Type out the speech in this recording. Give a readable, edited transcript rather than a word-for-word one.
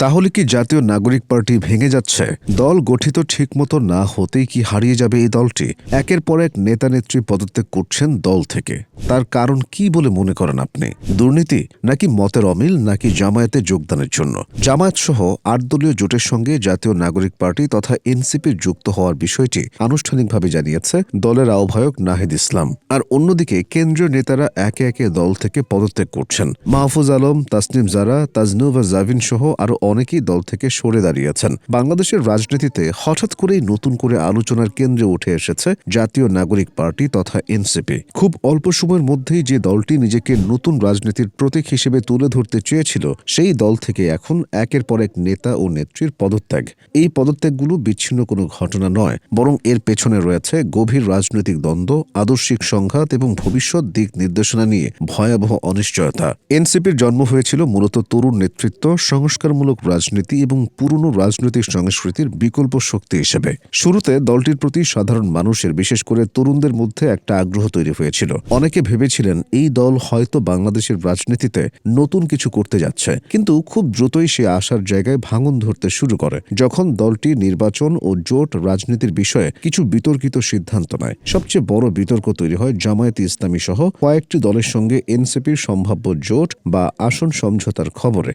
তাহলে কি জাতীয় নাগরিক পার্টি ভেঙে যাচ্ছে? দল গঠিত ঠিকমতো না হতেই কি হারিয়ে যাবে এই দলটি? একের পর এক নেতা-নেত্রী পদত্যাগ করছেন দল থেকে। তার কারণ কি বলে মনে করেন আপনি? দুর্নীতি, নাকি মতের অমিল, নাকি জামায়াতে যোগদানের জন্য? জামায়াত সহ ৮ দলীয় জোটের সঙ্গে জাতীয় নাগরিক পার্টি তথা এনসিপির যুক্ত হওয়ার বিষয়টি আনুষ্ঠানিকভাবে জানিয়েছে দলের আহ্বায়ক নাহিদ ইসলাম। আর অন্যদিকে কেন্দ্রীয় নেতারা একে একে দল থেকে পদত্যাগ করছেন। মাহফুজ আলম, তাসনিম জারা, তাজনুবা জাভিন সহ আরো অনেকেই দল থেকে সরে দাঁড়িয়েছেন। বাংলাদেশের রাজনীতিতে হঠাৎ করেই নতুন করে আলোচনার কেন্দ্রে উঠে এসেছে জাতীয় নাগরিক পার্টি তথা এনসিপি। খুব অল্প সময়ের মধ্যেই যে দলটি নিজেকে নতুন রাজনীতির প্রতীক হিসেবে তুলে ধরতে চেয়েছিল, সেই দল থেকে এখন একের পর এক নেতা ও নেত্রীর পদত্যাগ। এই পদত্যাগগুলো বিচ্ছিন্ন কোনো ঘটনা নয়, বরং এর পেছনে রয়েছে গভীর রাজনৈতিক দ্বন্দ্ব, আদর্শিক সংঘাত এবং ভবিষ্যৎ দিক নির্দেশনা নিয়ে ভয়াবহ অনিশ্চয়তা। এনসিপির জন্ম হয়েছিল মূলত তরুণ নেতৃত্ব, সংস্কারমূলক রাজনীতি এবং পুরনো রাজনৈতিক সংস্কৃতির বিকল্প শক্তি হিসেবে। শুরুতে দলটির প্রতি সাধারণ মানুষের, বিশেষ করে তরুণদের মধ্যে একটা আগ্রহ তৈরি হয়েছিল। অনেকে ভেবেছিলেন এই দল হয়তো বাংলাদেশের রাজনীতিতে নতুন কিছু করতে যাচ্ছে, কিন্তু খুব দ্রুতই সে আশার জায়গায় ভাঙন ধরতে শুরু করে যখন দলটি নির্বাচন ও জোট রাজনীতির বিষয়ে কিছু বিতর্কিত সিদ্ধান্ত নেয়। সবচেয়ে বড় বিতর্ক তৈরি হয় জামায়াতে ইসলামী সহ কয়েকটি দলের সঙ্গে এনসিপির সম্ভাব্য জোট বা আসন সমঝোতার খবরে।